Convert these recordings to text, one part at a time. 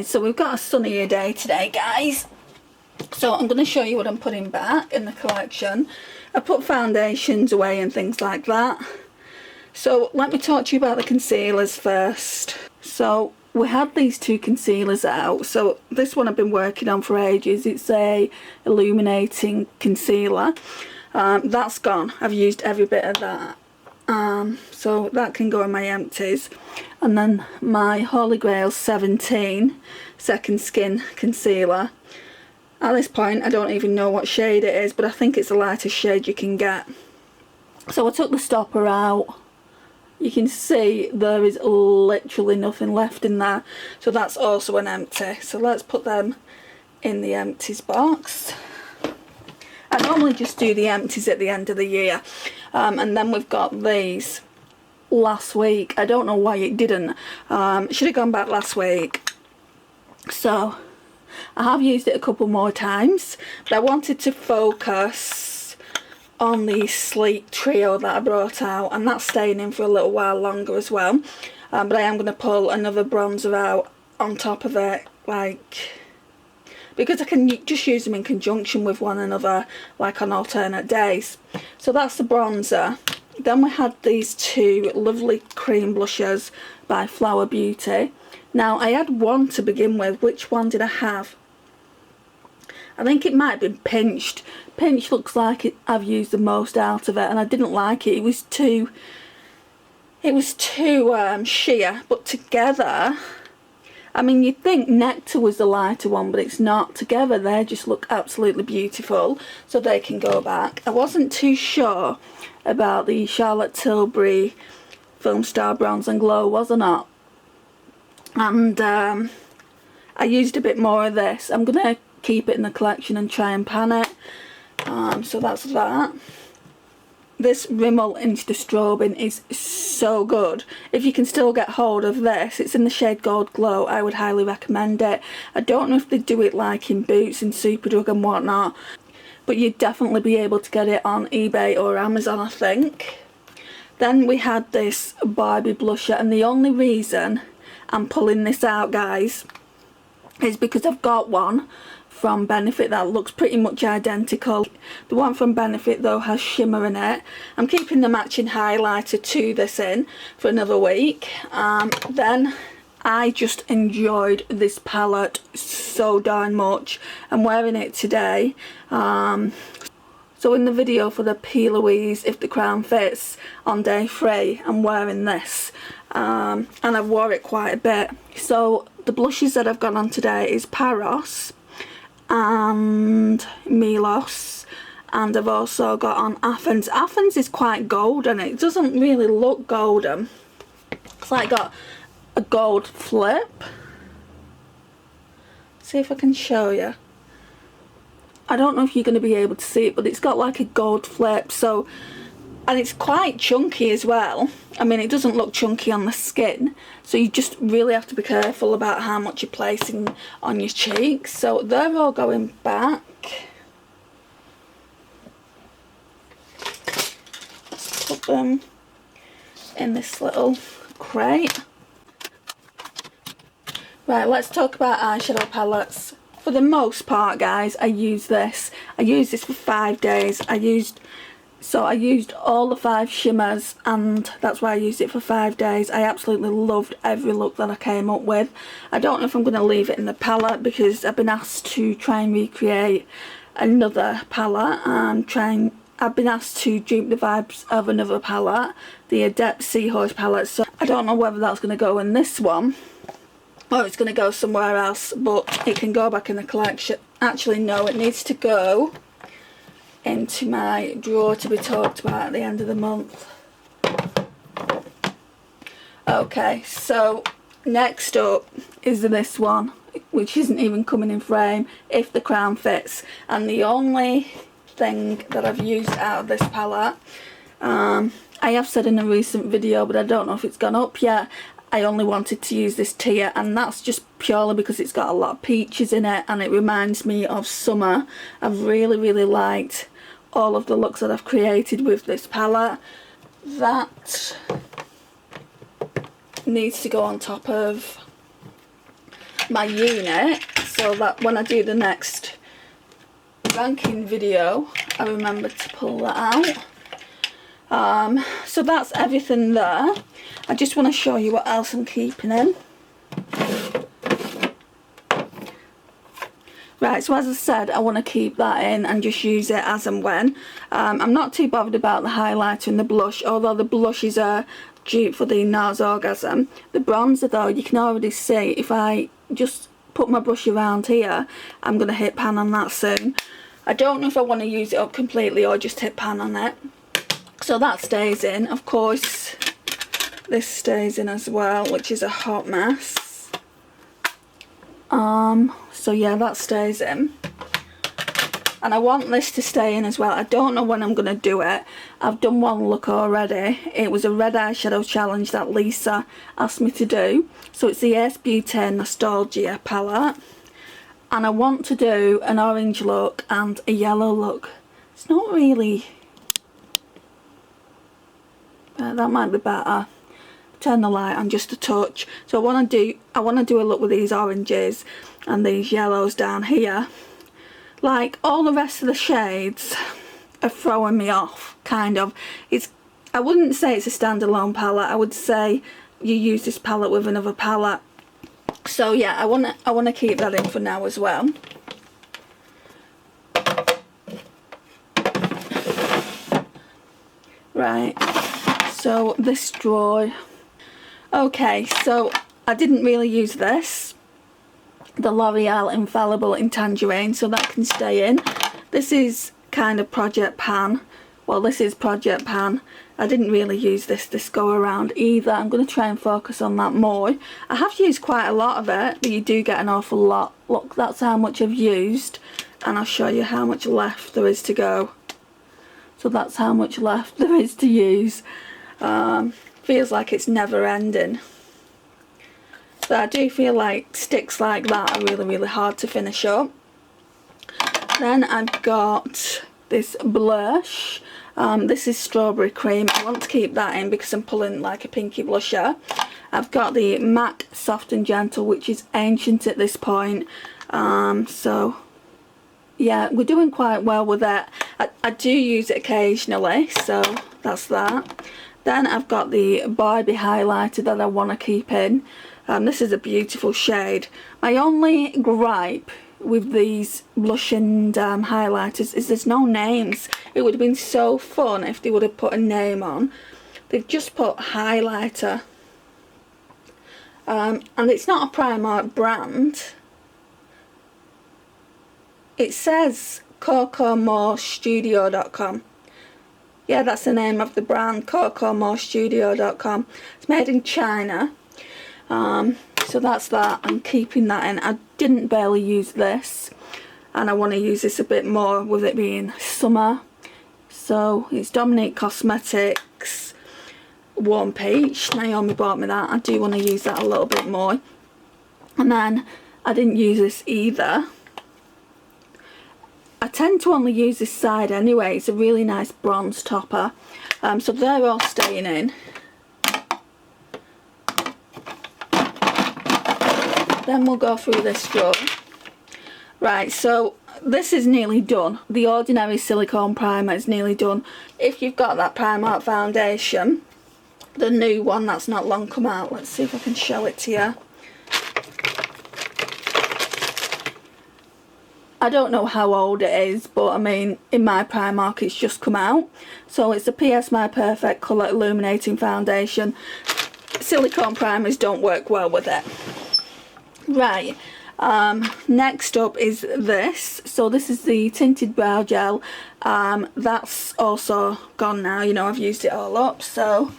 So we've got a sunnier day today, guys. So I'm going to show you what I'm putting back in the collection. I put foundations away and things like that. So let me talk to you about the concealers first. So we had these two concealers out. So this one I've been working on for ages. It's a illuminating concealer. That's gone. I've used every bit of that. So that can go in my empties. And then my Holy Grail 17 Second Skin concealer. At this point I don't even know what shade it is, but I think it's the lightest shade you can get. So I took the stopper out. You can see there is literally nothing left in there, so that's also an empty. So let's put them in the empties box. I normally just do the empties at the end of the year. And then we've got these last week. I don't know why it didn't. Should have gone back last week. So I have used it a couple more times, but I wanted to focus on the sleek trio that I brought out, and that's staying in for a little while longer as well. But I am going to pull another bronzer out on top of it, like, because I can just use them in conjunction with one another, like on alternate days. So that's the bronzer. Then we had these two lovely cream blushes by Flower Beauty. Now I had one to begin with. Which one did I have? I think it might have been Pinched. Pinched looks like I've used the most out of it, and I didn't like it. It was too sheer, but together, I mean, you'd think Nectar was the lighter one, but it's not. Together they just look absolutely beautiful, so they can go back. I wasn't too sure about the Charlotte Tilbury Film Star Bronze and Glow, was I not? And I used a bit more of this. I'm going to keep it in the collection and try and pan it. So that's that. This Rimmel Insta Strobing is so good. If you can still get hold of this, it's in the shade Gold Glow. I would highly recommend it. I don't know if they do it like in Boots and Superdrug and whatnot, but you'd definitely be able to get it on eBay or Amazon, I think. Then we had this Barbie blusher, and the only reason I'm pulling this out, guys, is because I've got one from Benefit that looks pretty much identical. The one from Benefit though has shimmer in it. I'm keeping the matching highlighter to this in for another week. Then I just enjoyed this palette so darn much. I'm wearing it today. So in the video for the P. Louise If the Crown Fits on day 3, I'm wearing this. And I've wore it quite a bit. So the blushes that I've got on today is Paros and Milos, and I've also got on Athens. Athens is quite golden. It doesn't really look golden. It's like got a gold flip. See if I can show you. I don't know if you're going to be able to see it, but it's got like a gold flip. So, and it's quite chunky as well. I mean, it doesn't look chunky on the skin, so you just really have to be careful about how much you're placing on your cheeks. So they're all going back. Let's put them in this little crate. Right, let's talk about eyeshadow palettes. For the most part, guys, I use this. I used this for 5 days. I used all the 5 shimmers, and that's why I used it for 5 days. I absolutely loved every look that I came up with. I don't know if I'm going to leave it in the palette, because I've been asked to try and recreate another palette. I've been asked to dupe the vibes of another palette, the Adept Seahorse palette. So I don't know whether that's going to go in this one or it's going to go somewhere else, but it can go back in the collection. Actually, no, it needs to go into my drawer to be talked about at the end of the month. Okay, so next up is this one, which isn't even coming in frame, If the Crown Fits. And the only thing that I've used out of this palette, I have said in a recent video, but I don't know if it's gone up yet, I only wanted to use this tier, and that's just purely because it's got a lot of peaches in it and it reminds me of summer. I've really liked all of the looks that I've created with this palette. That needs to go on top of my unit, so that when I do the next ranking video I remember to pull that out. So that's everything there. I just want to show you what else I'm keeping in. Right, so as I said, I want to keep that in and just use it as and when. I'm not too bothered about the highlighter and the blush, although the blushes are dupe for the NARS Orgasm. The bronzer though, you can already see, if I just put my brush around here, I'm going to hit pan on that soon. I don't know if I want to use it up completely or just hit pan on it. So that stays in. Of course, this stays in as well, which is a hot mess. So yeah, that stays in. And I want this to stay in as well. I don't know when I'm going to do it. I've done one look already. It was a red eyeshadow challenge that Lisa asked me to do. So it's the Ace Beauty Nostalgia palette. And I want to do an orange look and a yellow look. It's not really... that might be better. Turn the light on just a touch. So I want to do a look with these oranges and these yellows down here. Like, all the rest of the shades are throwing me off, kind of. I wouldn't say it's a standalone palette. I would say you use this palette with another palette. So yeah, I want to keep that in for now as well. Right, so this drawer. Okay, so I didn't really use this, the L'Oreal Infallible in Tangerine, so that can stay in. This is kind of Project Pan. Well, this is Project Pan. I didn't really use this go around either. I'm going to try and focus on that more. I have used quite a lot of it, but you do get an awful lot. Look, that's how much I've used, and I'll show you how much left there is to go. So that's how much left there is to use. Feels like it's never ending. But I do feel like sticks like that are really, really hard to finish up. Then I've got this blush. This is Strawberry Cream. I want to keep that in because I'm pulling like a pinky blusher. I've got the MAC Soft and Gentle, which is ancient at this point. So yeah, we're doing quite well with it. I do use it occasionally, so that's that. Then I've got the Barbie highlighter that I want to keep in. This is a beautiful shade. My only gripe with these blush and highlighters is there's no names. It would have been so fun if they would have put a name on. They've just put highlighter. And it's not a Primark brand. It says CocoMoreStudio.com. Yeah, that's the name of the brand, CocoMoreStudio.com. It's made in China. So that's that. I'm keeping that in. I didn't barely use this, and I want to use this a bit more with it being summer. So it's Dominique Cosmetics Warm Peach. Naomi bought me that. I do want to use that a little bit more. And then I didn't use this either. I tend to only use this side anyway. It's a really nice bronze topper. So they're all staying in. Then we'll go through this drawer. Right, so this is nearly done. The Ordinary Silicone Primer is nearly done. If you've got that Primark foundation, the new one that's not long come out, let's see if I can show it to you. I don't know how old it is, but I mean, in my Primark it's just come out. So it's the PS My Perfect Colour Illuminating Foundation. Silicone primers don't work well with it. Right, next up is this. So this is the Tinted Brow Gel. That's also gone now, you know, I've used it all up, so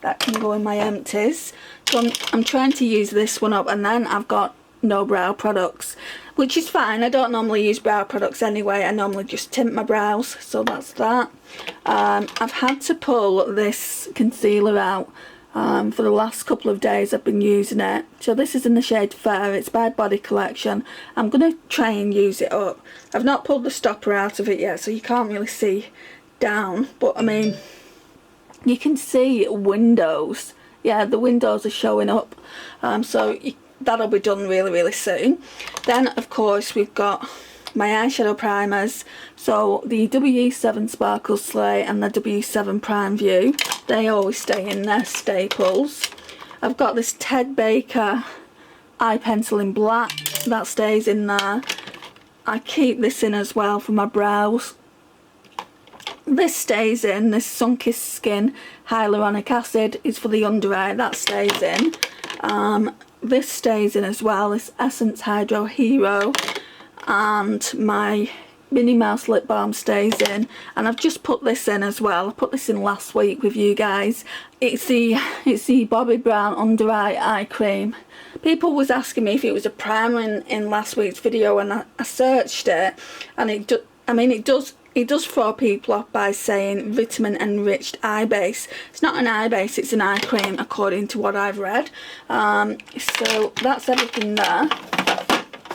that can go in my empties. So I'm trying to use this one up, and then I've got no brow products, which is fine. I don't normally use brow products anyway. I normally just tint my brows, so that's that. I've had to pull this concealer out for the last couple of days. I've been using it. So this is in the shade Fair. It's by Body Collection. I'm going to try and use it up. I've not pulled the stopper out of it yet, so you can't really see down, but I mean, you can see windows. Yeah, the windows are showing up. So that'll be done really soon. Then of course we've got my eyeshadow primers. So the W7 Sparkle Slay and the W7 Prime View, they always stay in their staples. I've got this Ted Baker eye pencil in black, that stays in there. I keep this in as well for my brows. This stays in. This Sunkissed Skin Hyaluronic Acid is for the under eye, that stays in. This stays in as well, this Essence Hydro Hero, and my Minnie Mouse lip balm stays in, and I've just put this in as well. I put this in last week with you guys. It's the Bobbi Brown under eye cream. People was asking me if it was a primer in last week's video, and I searched it, and it does throw people off by saying vitamin enriched eye base. It's not an eye base, it's an eye cream according to what I've read. So that's everything there.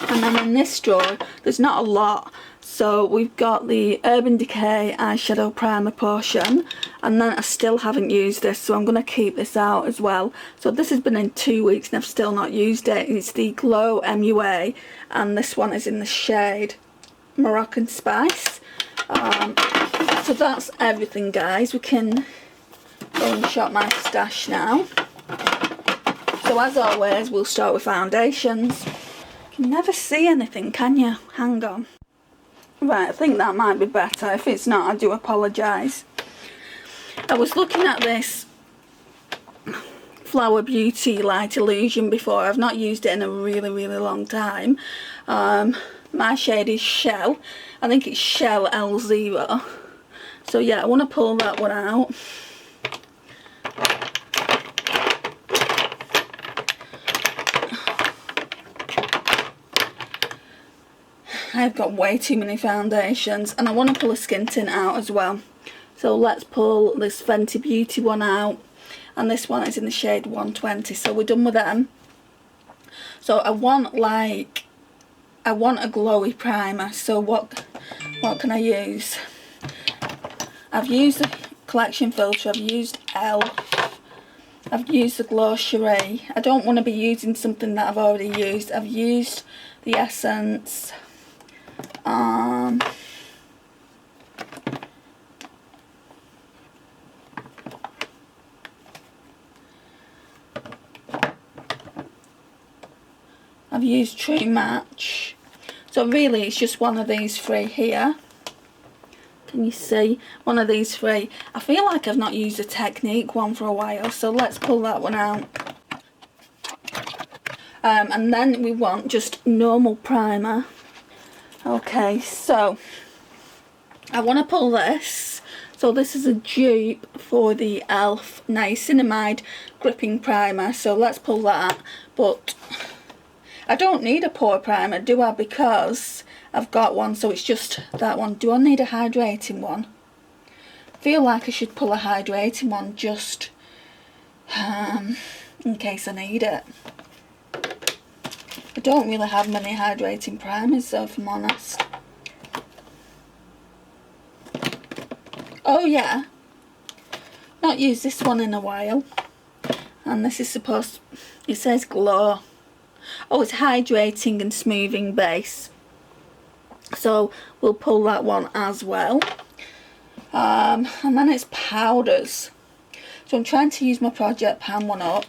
And then in this drawer there's not a lot. So we've got the Urban Decay eyeshadow primer portion, and then I still haven't used this, so I'm going to keep this out as well. So this has been in 2 weeks and I've still not used it. It's the Glow MUA, and this one is in the shade Moroccan Spice. So that's everything, guys. We can go and shop my stash now. So as always, we'll start with foundations. You can never see anything, can you? Hang on. Right, I think that might be better. If it's not, I do apologise. I was looking at this Flower Beauty Light Illusion before. I've not used it in a really long time. My shade is Shell. I think it's Shell L0. So yeah, I want to pull that one out. I've got way too many foundations, and I want to pull a skin tint out as well. So let's pull this Fenty Beauty one out, and this one is in the shade 120. So we're done with them. So I want a glowy primer. So what can I use? I've used the collection filter, I've used ELF, I've used the Glow Cherie. I don't want to be using something that I've already used. I've used the Essence. I've used True Match. So really it's just one of these three here. Can you see? One of these three. I feel like I've not used a Technique one for a while, so let's pull that one out. And then we want just normal primer. Okay, so I want to pull this. So this is a dupe for the ELF Niacinamide Gripping Primer. So let's pull that. But I don't need a pore primer, do I? Because I've got one, so it's just that one. Do I need a hydrating one? I feel like I should pull a hydrating one just in case I need it. I don't really have many hydrating primers though, if I'm honest. Oh yeah, not used this one in a while. And this is supposed, it says Glow. Oh, it's hydrating and smoothing base. So we'll pull that one as well. And then it's powders. So I'm trying to use my Project Pan one up,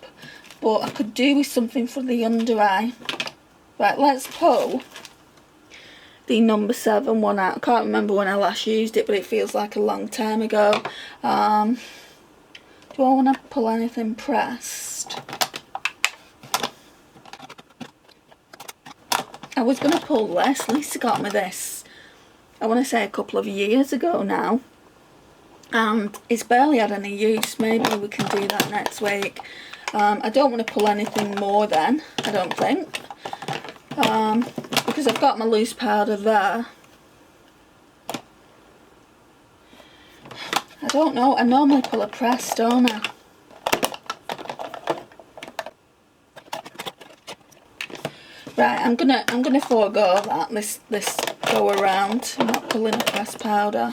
but I could do with something for the under eye. Right, let's pull the number 7 one out. I can't remember when I last used it, but it feels like a long time ago. Do I want to pull anything pressed? I was going to pull this. Lisa got me this, I want to say a couple of years ago now. And it's barely had any use. Maybe we can do that next week. I don't want to pull anything more then, I don't think. Because I've got my loose powder there. I don't know, I normally pull a press, don't I? Right, I'm gonna forego that this go around. I'm not pulling a press powder.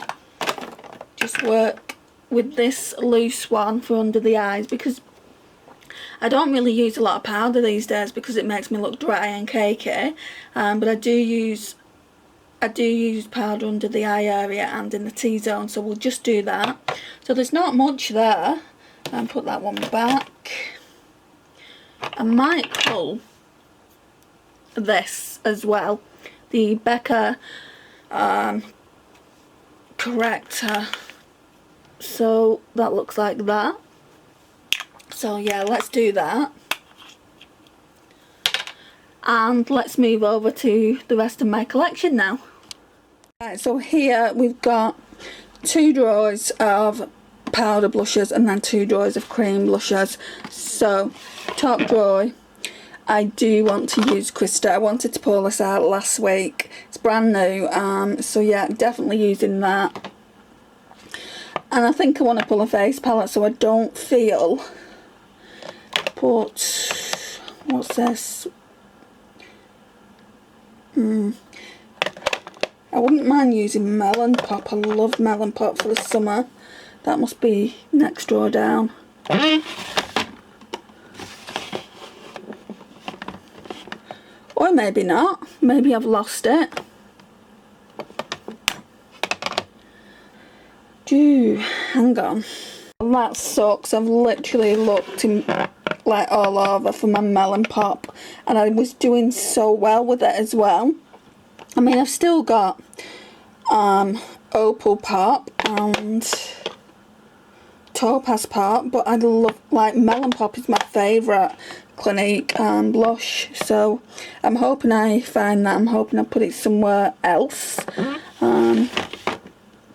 Just work with this loose one for under the eyes, because I don't really use a lot of powder these days because it makes me look dry and cakey, but I do use powder under the eye area and in the T-zone, so we'll just do that. So there's not much there, and put that one back. I might pull this as well, the Becca corrector, so that looks like that. So yeah, let's do that, and let's move over to the rest of my collection now. Right, so here we've got 2 drawers of powder blushes and then 2 drawers of cream blushes. So top drawer, I do want to use Krista. I wanted to pull this out last week. It's brand new, so yeah, definitely using that. And I think I want to pull a face palette so I don't feel, what's this? I wouldn't mind using Melon Pop. I love Melon Pop for the summer. That must be next drawer down. Or maybe not. Maybe I've lost it. Hang on. That sucks. I've literally looked in, like, all over for my Melon Pop, and I was doing so well with it as well. I mean, I've still got Opal Pop and Topaz Pop, but I love, like, Melon Pop is my favourite Clinique blush, so I'm hoping I find that. I'm hoping I put it somewhere else.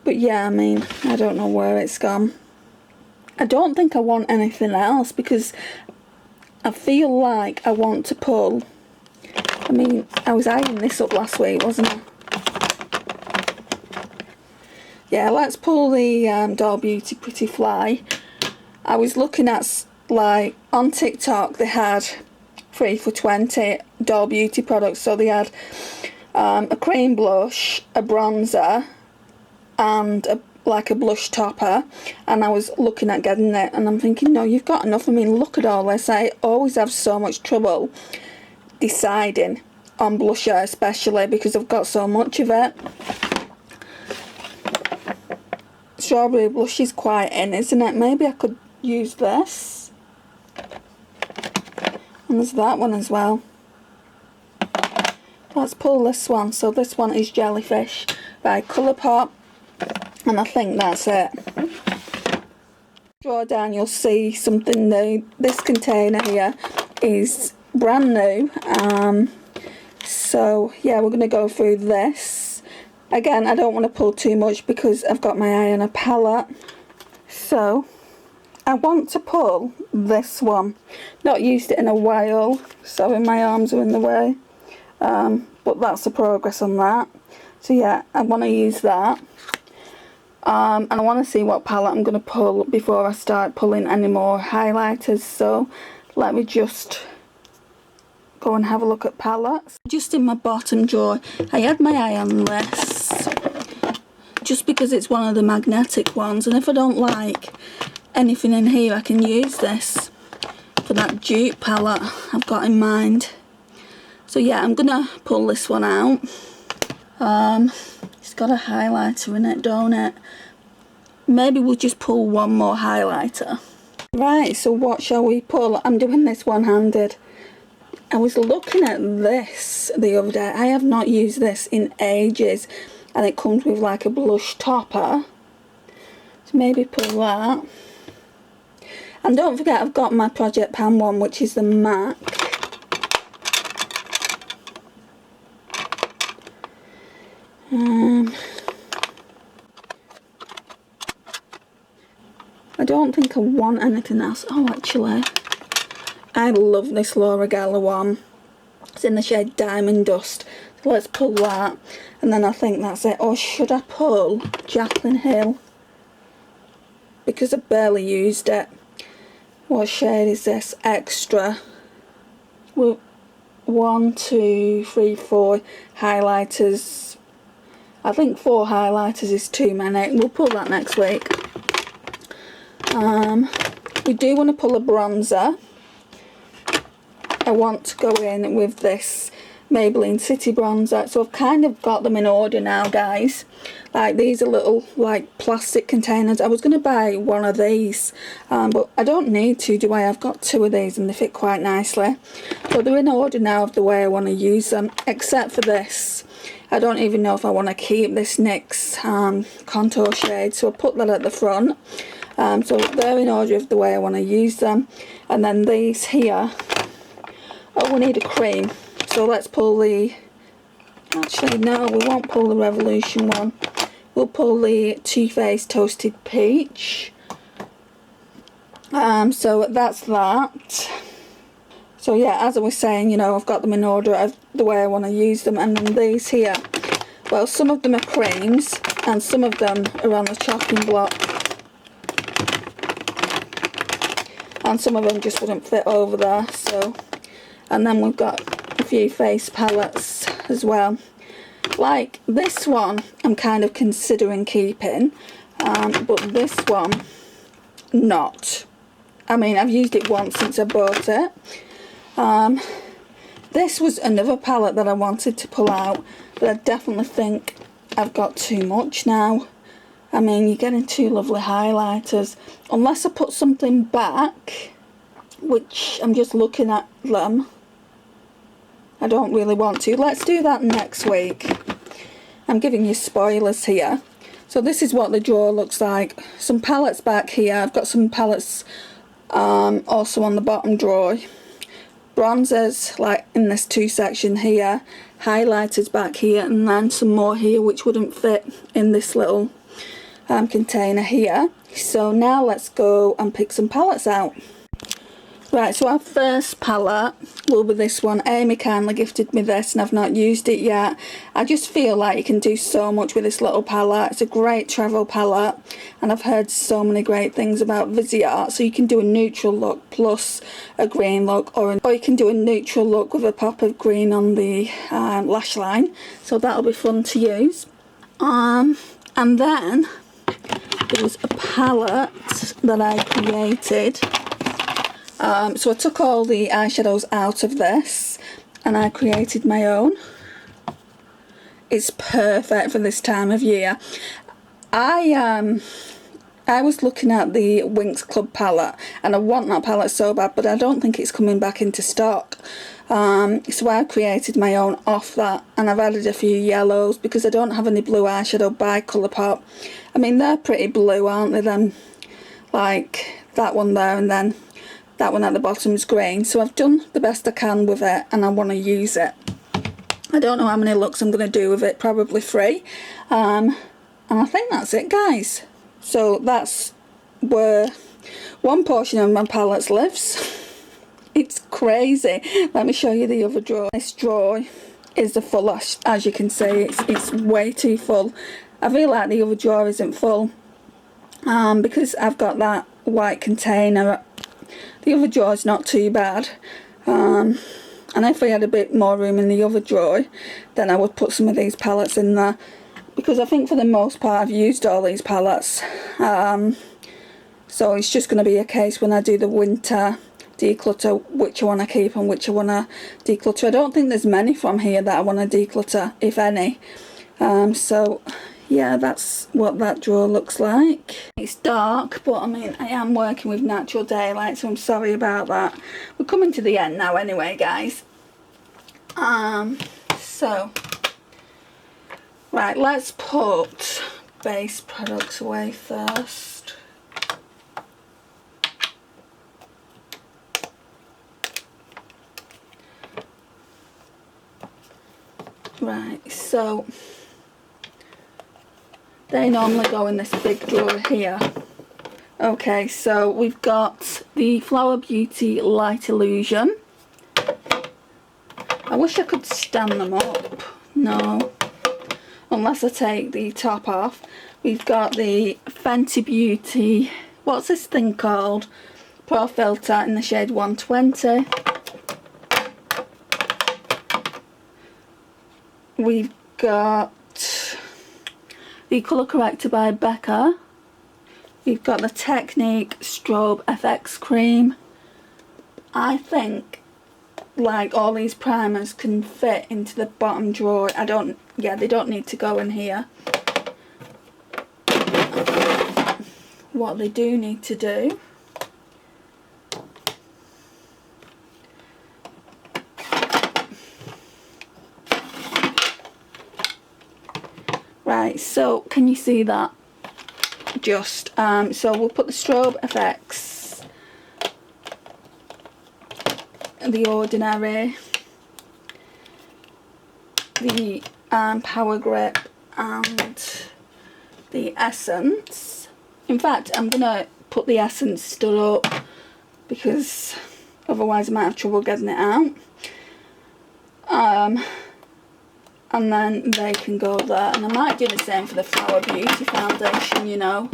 But yeah, I mean, I don't know where it's gone. I don't think I want anything else because I feel like I want to pull. I mean, I was eyeing this up last week, wasn't I? Yeah, let's pull the Doll Beauty Pretty Fly. I was looking at, like, on TikTok they had 3 for $20 Doll Beauty products. So they had a cream blush, a bronzer, and like a blush topper, and I was looking at getting it, and I'm thinking, no, you've got enough. I mean, look at all this. I always have so much trouble deciding on blusher, especially because I've got so much of it. Strawberry blush is quite in, isn't it? Maybe I could use this. And there's that one as well. Let's pull this one. So this one is Jellyfish by Colourpop, and I think that's it. Draw down, you'll see something new. This container here is brand new. So yeah, we're going to go through this. Again, I don't want to pull too much because I've got my eye on a palette. So I want to pull this one. Not used it in a while. Sorry, my arms are in the way. But that's the progress on that. So yeah, I want to use that. And I want to see what palette I'm going to pull before I start pulling any more highlighters. So let me just go and have a look at palettes. Just in my bottom drawer, I had my eye on this just because it's one of the magnetic ones, and if I don't like anything in here, I can use this for that dupe palette I've got in mind. So yeah, I'm gonna pull this one out. It's got a highlighter in it, don't it? Maybe we'll just pull one more highlighter. Right, so what shall we pull? I'm doing this one-handed. I was looking at this the other day. I have not used this in ages, and it comes with like a blush topper. So maybe pull that. And don't forget, I've got my Project Pan one, which is the MAC. I don't think I want anything else. Oh, actually, I love this Laura Geller one. It's in the shade Diamond Dust. So let's pull that, and then I think that's it. Or should I pull Jaclyn Hill? Because I barely used it. What shade is this? Extra. Well, 1, 2, 3, 4 highlighters. I think 4 highlighters is too many. We'll pull that next week. We do want to pull a bronzer. I want to go in with this Maybelline City Bronzer. So I've kind of got them in order now, guys. Like, these are little like plastic containers. I was going to buy one of these, but I don't need to, do I? I've got two of these and they fit quite nicely. So they're in order now of the way I want to use them, except for this. I don't even know if I want to keep this NYX contour shade, so I'll put that at the front. So they're in order of the way I want to use them. And then these here, oh, we need a cream. So let's pull the, actually no, we won't pull the Revolution one. We'll pull the Too Faced Toasted Peach. So that's that. So yeah, as I was saying, you know, I've got them in order of the way I want to use them. And then these here, well, some of them are creams and some of them are on the chopping block. And some of them just wouldn't fit over there, so. And then we've got a few face palettes as well. Like this one, I'm kind of considering keeping, but this one, not. I mean, I've used it once since I bought it. This was another palette that I wanted to pull out, but I definitely think I've got too much now. I mean, you're getting two lovely highlighters. Unless I put something back, which I'm just looking at them. I don't really want to. Let's do that next week. I'm giving you spoilers here. So this is what the drawer looks like. Some palettes back here. I've got some palettes also on the bottom drawer. Bronzers like in this two section here. Highlighters back here, and then some more here which wouldn't fit in this little container here. So now let's go and pick some palettes out. Right, so our first palette will be this one. Amy kindly gifted me this and I've not used it yet. I just feel like you can do so much with this little palette. It's a great travel palette and I've heard so many great things about Viseart. So you can do a neutral look plus a green look, or you can do a neutral look with a pop of green on the lash line. So that'll be fun to use. And then there was a palette that I created. So I took all the eyeshadows out of this and I created my own. It's perfect for this time of year. I was looking at the Winx Club palette and I want that palette so bad, but I don't think it's coming back into stock. So I created my own off that, and I've added a few yellows because I don't have any blue eyeshadow by Colourpop. I mean, they're pretty blue, aren't they? Then, like that one there, and then that one at the bottom is green. So I've done the best I can with it and I want to use it. I don't know how many looks I'm going to do with it, probably 3. And I think that's it, guys. So that's where one portion of my palettes lives. It's crazy. Let me show you the other drawer. This drawer is the full, as you can see. It's way too full. I feel like the other drawer isn't full because I've got that white container. The other drawer is not too bad, and if we had a bit more room in the other drawer, then I would put some of these palettes in there, because I think for the most part I've used all these palettes. So it's just going to be a case when I do the winter declutter which I want to keep and which I want to declutter. I don't think there's many from here that I want to declutter, if any. So yeah, that's what that drawer looks like. It's dark, but I mean, I am working with natural daylight, so I'm sorry about that. We're coming to the end now anyway, guys. So, right, let's put base products away first. Right, so they normally go in this big drawer here. Okay, so we've got the Flower Beauty Light Illusion. I wish I could stand them up. No. Unless I take the top off. We've got the Fenty Beauty, what's this thing called? Pro Filter in the shade 120. We've got the Colour Corrector by Becca. We've got the Technique Strobe FX Cream. I think like all these primers can fit into the bottom drawer. They don't need to go in here. What they do need to do right, so can you see that? Just so we'll put the Strobe FX, the Ordinary, the Power Grip, and the Essence. In fact, I'm gonna put the Essence stood up because otherwise I might have trouble getting it out. And then they can go there, and I might do the same for the Flower Beauty foundation, you know,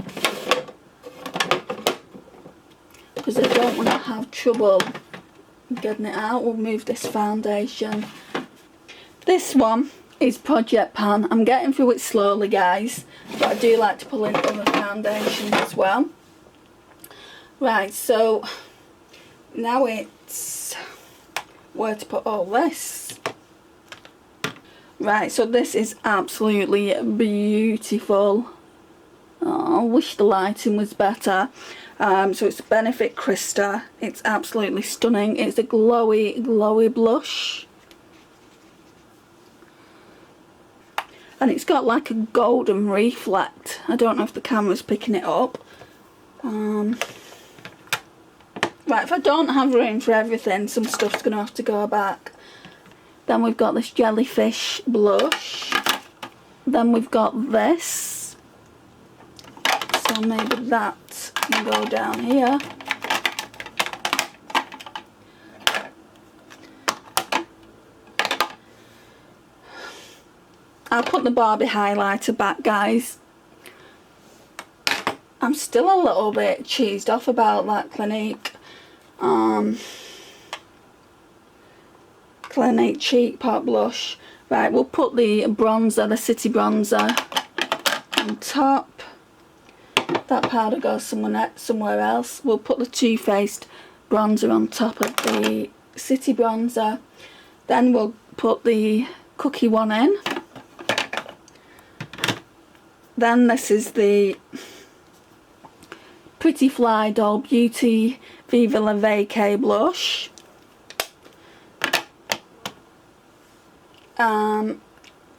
because I don't want to have trouble getting it out. We'll move this foundation. This one is Project Pan. I'm getting through it slowly, guys, but I do like to pull in other foundations as well. Right, so now it's where to put all this. Right, so this is absolutely beautiful. Oh, I wish the lighting was better. So it's Benefit Krista. It's absolutely stunning. It's a glowy, glowy blush. And it's got like a golden reflect. I don't know if the camera's picking it up. Right, if I don't have room for everything, some stuff's going to have to go back. Then we've got this Jellyfish blush. Then we've got this. So maybe that can go down here. I'll put the Barbie highlighter back, guys. I'm still a little bit cheesed off about that Clinique. Clinique Cheek Pot blush. Right, we'll put the bronzer, the City Bronzer, on top. That powder goes somewhere else. We'll put the Too Faced bronzer on top of the City Bronzer. Then we'll put the Cookie one in. Then this is the Pretty Fly Doll Beauty Viva La Vacay blush.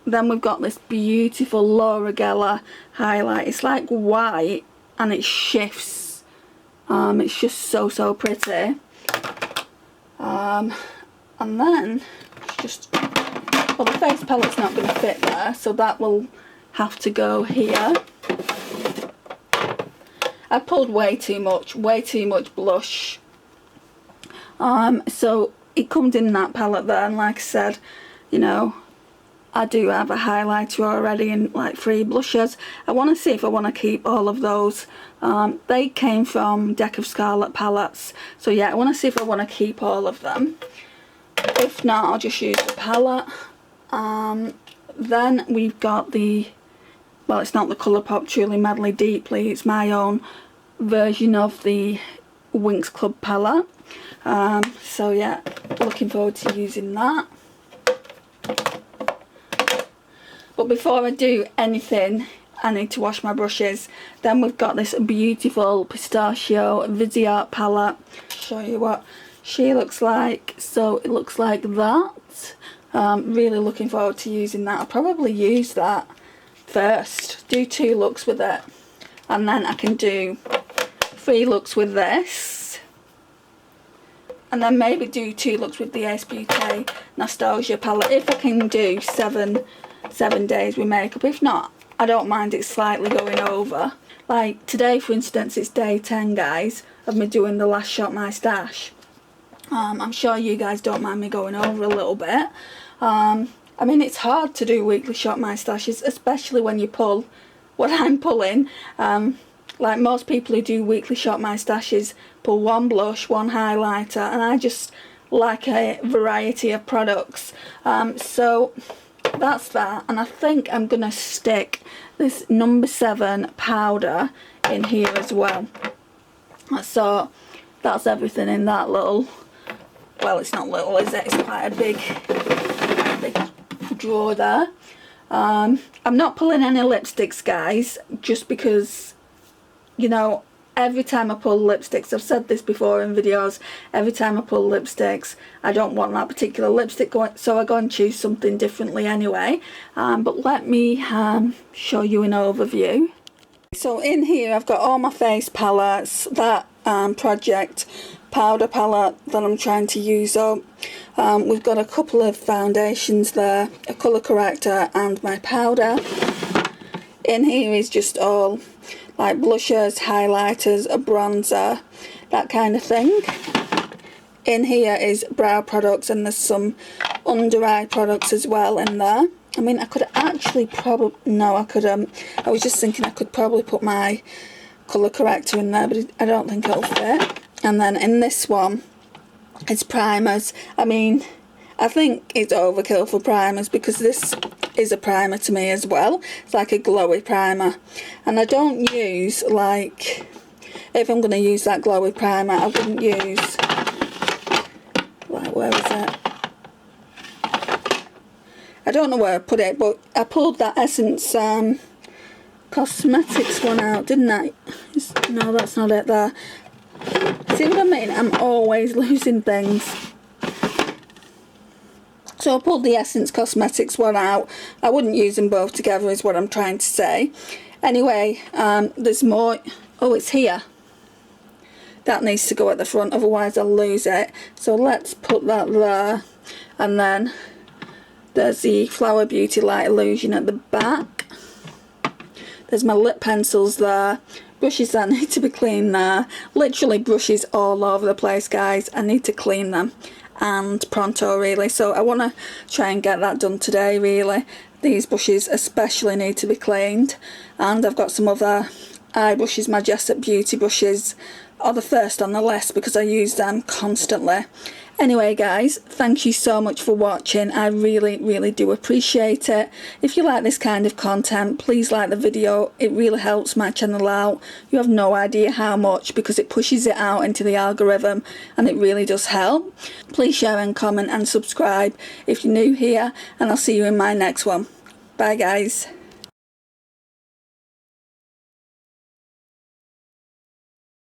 Then we've got this beautiful Laura Geller highlight. It's like white and it shifts. It's just so pretty. And then it's just, well, the face palette's not going to fit there, so that will have to go here. I pulled way too much blush. So it comes in that palette there, and like I said, you know, I do have a highlighter already and like 3 blushes. I want to see if I want to keep all of those. They came from Deck of Scarlet palettes, so yeah, I want to see if I want to keep all of them. If not, I'll just use the palette. Then we've got the, well, it's not the Colourpop Truly Madly Deeply, it's my own version of the Winx Club palette. So yeah, looking forward to using that. But before I do anything, I need to wash my brushes. Then we've got this beautiful Pistachio Viseart palette. Show you what she looks like. So it looks like that. Really looking forward to using that. I'll probably use that first. Do 2 looks with it. And then I can do 3 looks with this. And then maybe do 2 looks with the Ace Beauty Nostalgia palette. If I can do 7 days with makeup. If not, I don't mind it slightly going over. Like today, for instance, it's day 10, guys, of me doing the last Shop My Stash. I'm sure you guys don't mind me going over a little bit. I mean, it's hard to do weekly Shop My Stashes, especially when you pull what I'm pulling. Like most people who do weekly Shop My Stashes pull 1 blush, 1 highlighter, and I just like a variety of products. So that's that, and I think I'm gonna stick this number 7 powder in here as well. So that's everything in that little well, it's not little, is it? It's quite a big drawer there. I'm not pulling any lipsticks, guys, just because, you know, every time I pull lipsticks, I've said this before in videos, every time I pull lipsticks, I don't want that particular lipstick going, so I go and choose something differently anyway. But let me show you an overview. So in here I've got all my face palettes, that project powder palette that I'm trying to use up. We've got a couple of foundations there, a colour corrector and my powder. In here is just all like blushers, highlighters, a bronzer, that kind of thing. In here is brow products, and there's some under eye products as well in there. I mean, I could actually probably, no, I could, I was just thinking I could probably put my colour corrector in there, but I don't think it'll fit. And then in this one, it's primers. I mean, I think it's overkill for primers because this is a primer to me as well. It's like a glowy primer. And I don't use, like, if I'm going to use that glowy primer, I wouldn't use, like, where is it? I don't know where I put it, but I pulled that Essence Cosmetics one out, didn't I? No, that's not it there. See what I mean? I'm always losing things. So I pulled the Essence Cosmetics one out. I wouldn't use them both together is what I'm trying to say. Anyway, there's more. Oh, it's here. That needs to go at the front, otherwise I'll lose it. So let's put that there. And then there's the Flower Beauty Light Illusion at the back. There's my lip pencils there. Brushes that need to be cleaned there. Literally brushes all over the place, guys. I need to clean them. And pronto, really. So I want to try and get that done today, really. These brushes especially need to be cleaned. And I've got some other eye brushes. My Jessup Beauty brushes are the first on the list because I use them constantly. Anyway, guys, thank you so much for watching. I really do appreciate it. If you like this kind of content, please like the video. It really helps my channel out. You have no idea how much, because it pushes it out into the algorithm, and it really does help. Please share and comment and subscribe if you're new here, and I'll see you in my next one. Bye, guys.